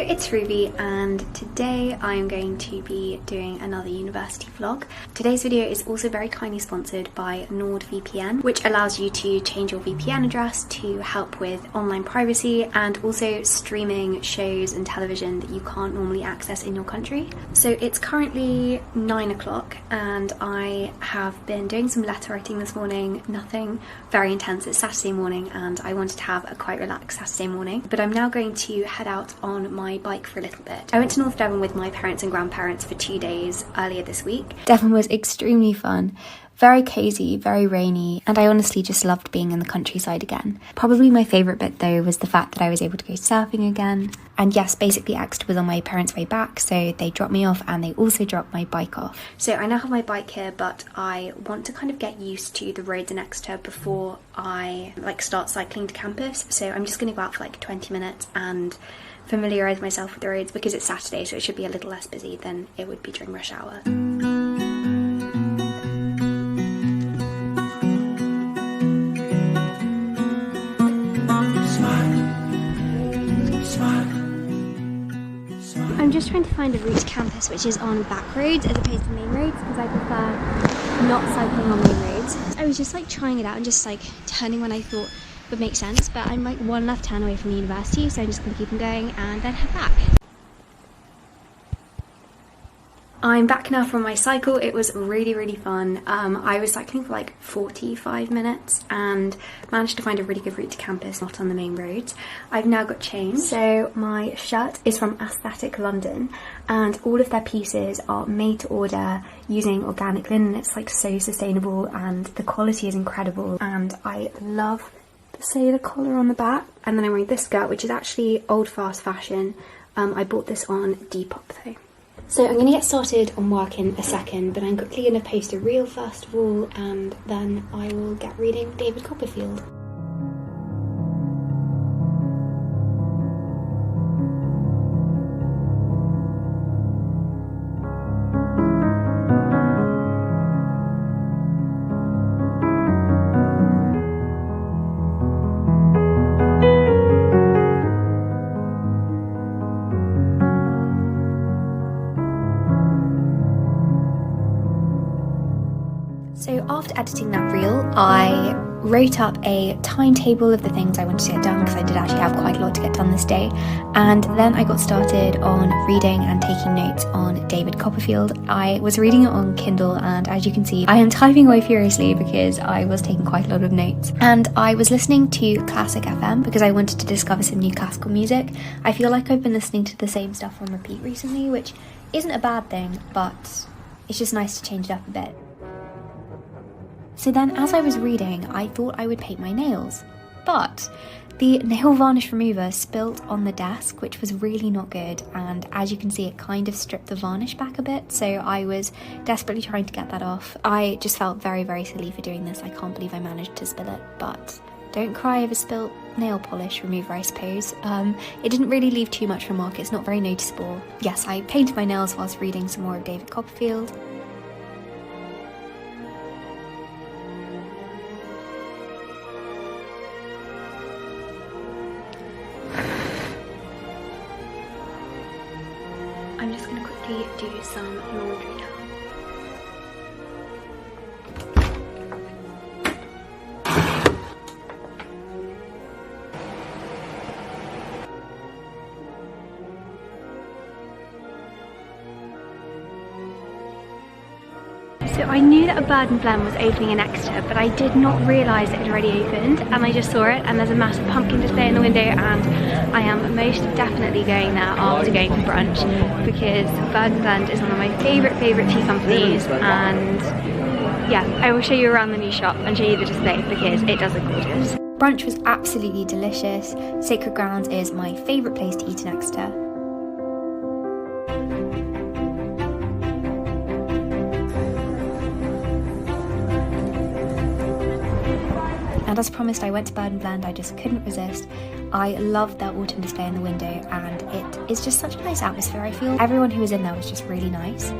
It's Ruby, and today I am going to be doing another university vlog. Today's video is also very kindly sponsored by NordVPN, which allows you to change your VPN address to help with online privacy and also streaming shows and television that you can't normally access in your country. So it's currently 9 o'clock and I have been doing some letter writing this morning, nothing very intense. It's Saturday morning and I wanted to have a quite relaxed Saturday morning, but I'm now going to head out on my bike for a little bit. I went to North Devon with my parents and grandparents for 2 days earlier this week. Devon was extremely fun, very cosy, very rainy, and I honestly just loved being in the countryside again. Probably my favourite bit though was the fact that I was able to go surfing again. And yes, basically Exeter was on my parents' way back, so they dropped me off and they also dropped my bike off. So I now have my bike here, but I want to kind of get used to the roads in Exeter before I start cycling to campus. So I'm just going to go out for 20 minutes and familiarise myself with the roads because it's Saturday, so it should be a little less busy than it would be during rush hour. I'm just trying to find a route to campus which is on back roads as opposed to main roads because I prefer not cycling on main roads. I was just trying it out and just turning when I thought would make sense, but I'm one left turn away from the university, so I'm just going to keep on going and then head back. I'm back now from my cycle. It was really fun. I was cycling for 45 minutes and managed to find a really good route to campus, not on the main roads. I've now got changed. So my shirt is from Aesthetic London and all of their pieces are made to order using organic linen. It's so sustainable and the quality is incredible, and I love the collar on the back. And then I'm wearing this skirt, which is actually old fast fashion. I bought this on Depop though. So I'm going to get started on work in a second, but I'm quickly going to post a reel first of all, and then I will get reading David Copperfield. So after editing that reel, I wrote up a timetable of the things I wanted to get done because I did actually have quite a lot to get done this day, and then I got started on reading and taking notes on David Copperfield. I was reading it on Kindle, and as you can see I am typing away furiously because I was taking quite a lot of notes. And I was listening to Classic FM because I wanted to discover some new classical music. I feel like I've been listening to the same stuff on repeat recently, which isn't a bad thing, but it's just nice to change it up a bit. So then as I was reading, I thought I would paint my nails, but the nail varnish remover spilt on the desk, which was really not good, and as you can see it kind of stripped the varnish back a bit, so I was desperately trying to get that off. I just felt very silly for doing this. I can't believe I managed to spill it, but don't cry over spilt nail polish remover, I suppose. It didn't really leave too much remark, it's not very noticeable. Yes, I painted my nails whilst reading some more of David Copperfield. I'm just going to quickly do some laundry now. So I knew that a Bird and Blend was opening in Exeter, but I did not realise it had already opened, and I just saw it and there's a massive pumpkin display in the window, and I am most definitely going there after going for brunch because Bird and Blend is one of my favourite tea companies, and yeah, I will show you around the new shop and show you the display because it does look gorgeous. Brunch was absolutely delicious. Sacred Grounds is my favourite place to eat in Exeter. And as promised, I went to Bird and Blend. I just couldn't resist. I loved their autumn display in the window, and it is just such a nice atmosphere, I feel. Everyone who was in there was just really nice.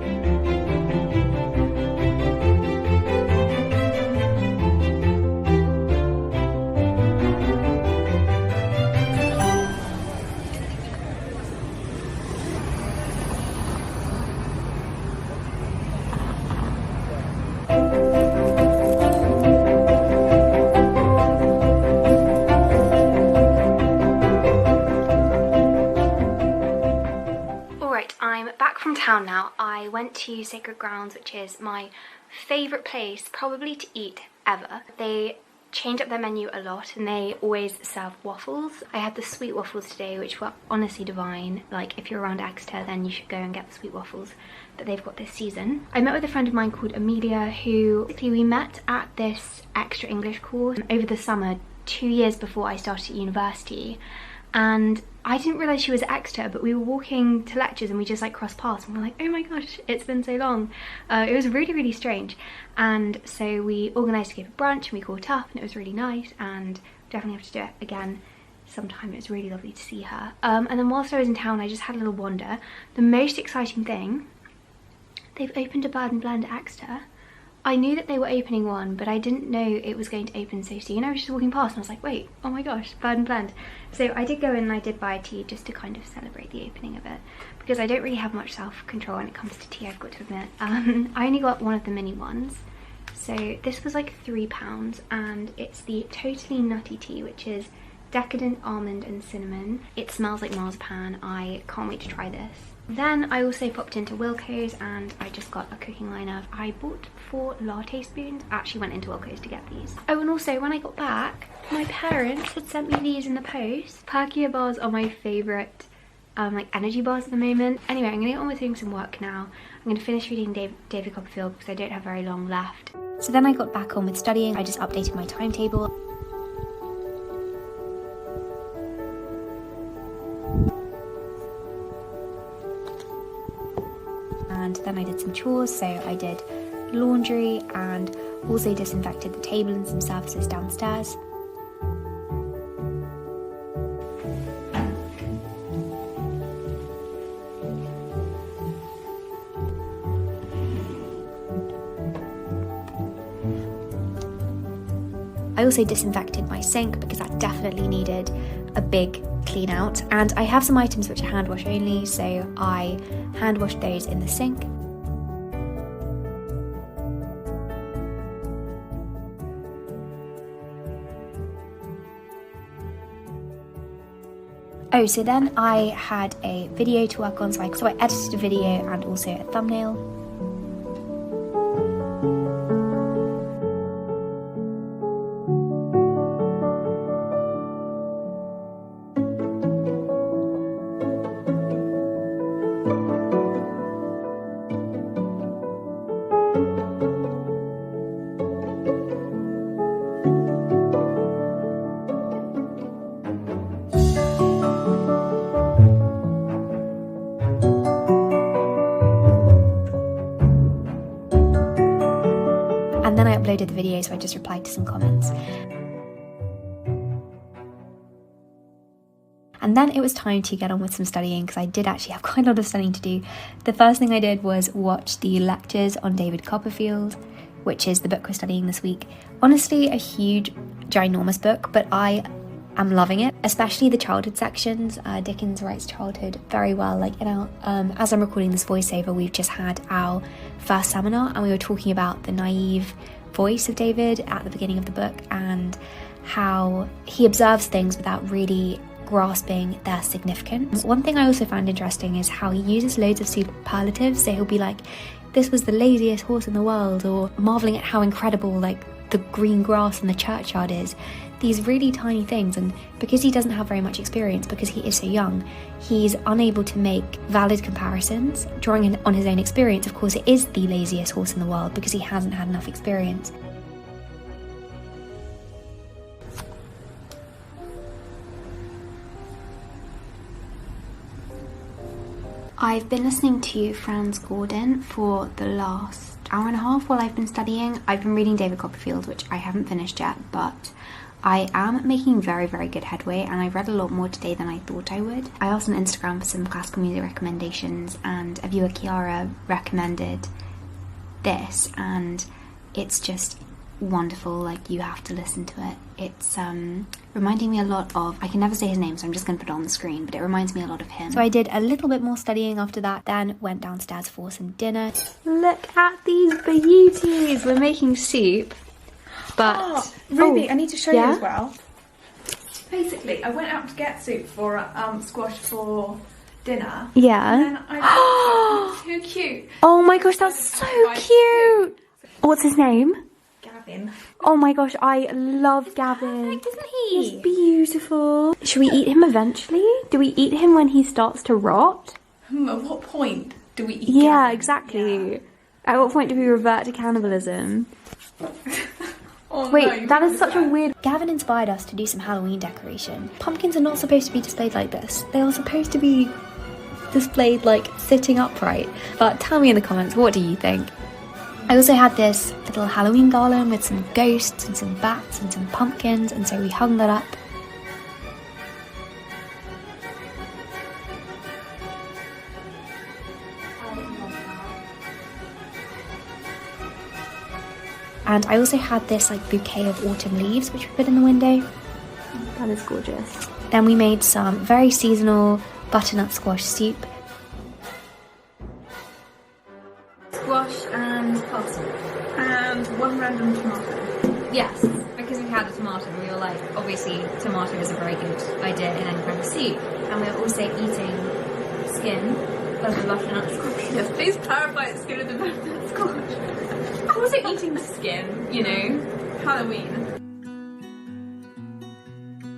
From town now. I went to Sacred Grounds, which is my favourite place probably to eat ever. They change up their menu a lot and they always serve waffles. I had the sweet waffles today, which were honestly divine. Like, if you're around Exeter, then you should go and get the sweet waffles that they've got this season. I met with a friend of mine called Amelia, who we met at this extra English course over the summer 2 years before I started at university. And I didn't realise she was at Exeter, but we were walking to lectures and we just like crossed paths and we're like, oh my gosh, it's been so long. It was really, really strange. And so we organised to go for brunch and we caught up and it was really nice, and we definitely have to do it again sometime. It was really lovely to see her. And then whilst I was in town, I just had a little wander. The most exciting thing, they've opened a Bird and Blend at Exeter. I knew that they were opening one, but I didn't know it was going to open so soon. I was just walking past and I was like, wait, oh my gosh, Bird and Blend. So I did go in and I did buy a tea just to kind of celebrate the opening of it, because I don't really have much self-control when it comes to tea, I've got to admit. I only got one of the mini ones. So this was like £3 and it's the Totally Nutty tea, which is decadent almond and cinnamon. It smells like marzipan. I can't wait to try this. Then I also popped into Wilko's and I just got a cooking liner. I bought 4 latte spoons. I actually went into Wilko's to get these. Oh, and also when I got back, my parents had sent me these in the post. Perkier bars are my favourite like energy bars at the moment. Anyway, I'm gonna get on with doing some work now. I'm gonna finish reading David Copperfield because I don't have very long left. So then I got back on with studying. I just updated my timetable. And then I did some chores, so I did laundry and also disinfected the table and some surfaces downstairs. I also disinfected my sink because that definitely needed a big clean out, and I have some items which are hand wash only, so I hand washed those in the sink. Oh, so then I had a video to work on, so I edited a video and also a thumbnail. And then I uploaded the video, so I just replied to some comments. And then it was time to get on with some studying, because I did actually have quite a lot of studying to do. The first thing I did was watch the lectures on David Copperfield, which is the book we're studying this week. Honestly, a huge, ginormous book, but I am loving it, especially the childhood sections. Dickens writes childhood very well. Like in our, as I'm recording this voiceover, we've just had our first seminar and we were talking about the naive voice of David at the beginning of the book and how he observes things without really grasping their significance. One thing I also found interesting is how he uses loads of superlatives. So he'll be like, this was the laziest horse in the world, or marveling at how incredible like the green grass in the churchyard is. These really tiny things, and because he doesn't have very much experience, because he is so young, he's unable to make valid comparisons. Drawing on his own experience, of course, it is the laziest horse in the world because he hasn't had enough experience. I've been listening to Franz Gordon for the last hour and a half while I've been studying. I've been reading David Copperfield, which I haven't finished yet, but I am making very, very good headway, and I've read a lot more today than I thought I would. I asked on Instagram for some classical music recommendations, and a viewer, Kiara, recommended this, and it's just wonderful. Like, you have to listen to it. It's reminding me a lot of, I can never say his name, so I'm just going to put it on the screen, but it reminds me a lot of him. So I did a little bit more studying after that, then went downstairs for some dinner. Look at these beauties! We're making soup, but... Ruby, I need to show you as well. Basically, I went out to get soup for squash for dinner. Yeah. And then I too cute. Oh my gosh, that's so cute! What's his name? Gavin. Oh my gosh, I love Gavin. Perfect, isn't he? He's beautiful. Should we eat him eventually? Do we eat him when he starts to rot? At what point do we eat Yeah, Gavin? exactly. Yeah. At what point do we revert to cannibalism? Oh, Wait, no, that is such a weird... Gavin inspired us to do some Halloween decoration. Pumpkins are not supposed to be displayed like this. They are supposed to be displayed like sitting upright. But tell me in the comments, what do you think? I also had this little Halloween garland with some ghosts and some bats and some pumpkins, and so we hung that up. And I also had this like bouquet of autumn leaves which we put in the window. That is gorgeous. Then we made some very seasonal butternut squash soup. Squash and parsley. And one random tomato. Yes, because we had a tomato and we were like, obviously tomato is a very good idea in any kind of soup. And we were also eating skin of the butternut squash. Yes, please clarify the skin of the butternut squash. I wasn't eating the skin, you know. Halloween.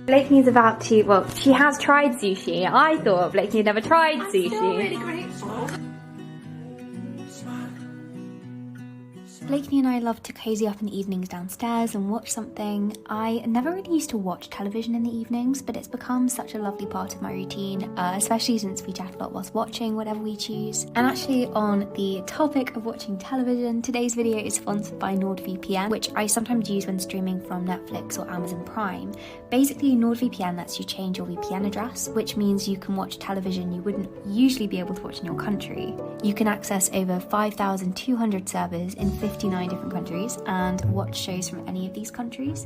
Blakeney's about to, well, she has tried sushi. I thought Blakeney had never tried sushi. I'm really grateful. Blakeney and I love to cozy up in the evenings downstairs and watch something. I never really used to watch television in the evenings, but it's become such a lovely part of my routine, especially since we chat a lot whilst watching whatever we choose. And actually, on the topic of watching television, today's video is sponsored by NordVPN, which I sometimes use when streaming from Netflix or Amazon Prime. Basically, NordVPN lets you change your VPN address, which means you can watch television you wouldn't usually be able to watch in your country. You can access over 5,200 servers in 59 different countries and watch shows from any of these countries.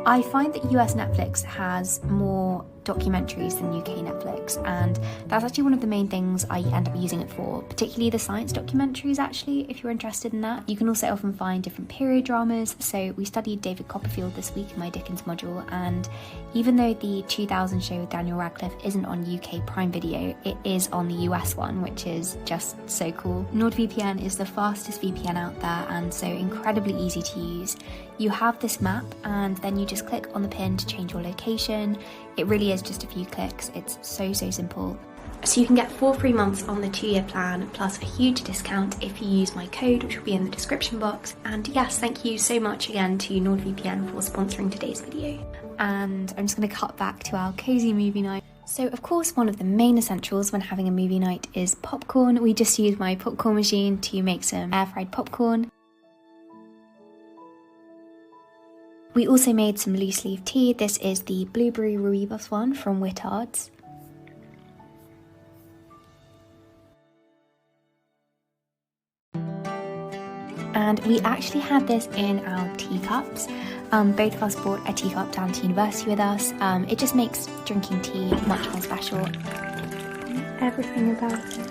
I find that US Netflix has more documentaries than UK Netflix, and that's actually one of the main things I end up using it for, particularly the science documentaries actually, if you're interested in that. You can also often find different period dramas, so we studied David Copperfield this week in my Dickens module, and even though the 2000 show with Daniel Radcliffe isn't on UK Prime Video, it is on the US one, which is just so cool. NordVPN is the fastest VPN out there and so incredibly easy to use. You have this map and then you just click on the pin to change your location. It really is just a few clicks. It's so simple. So you can get 4 free months on the 2-year plan, plus a huge discount if you use my code, which will be in the description box. And yes, thank you so much again to NordVPN for sponsoring today's video. And I'm just going to cut back to our cozy movie night. So of course, one of the main essentials when having a movie night is popcorn. We just used my popcorn machine to make some air-fried popcorn. We also made some loose leaf tea. This is the blueberry rooibos one from Whittards. And we actually had this in our teacups. Both of us brought a teacup down to university with us. It just makes drinking tea much more special. Everything about it.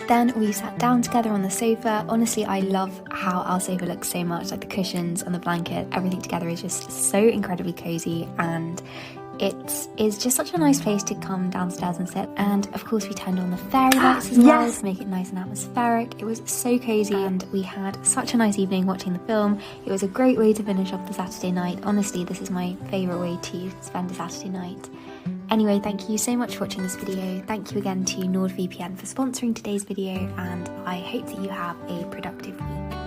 Then we sat down together on the sofa. Honestly, I love how our sofa looks so much, like the cushions and the blanket, everything together is just so incredibly cozy, and it is just such a nice place to come downstairs and sit. And of course we turned on the fairy lights as well to make it nice and atmospheric. It was so cozy and we had such a nice evening watching the film. It was a great way to finish off the Saturday night. Honestly, this is my favourite way to spend a Saturday night. Anyway, thank you so much for watching this video. Thank you again to NordVPN for sponsoring today's video, and I hope that you have a productive week.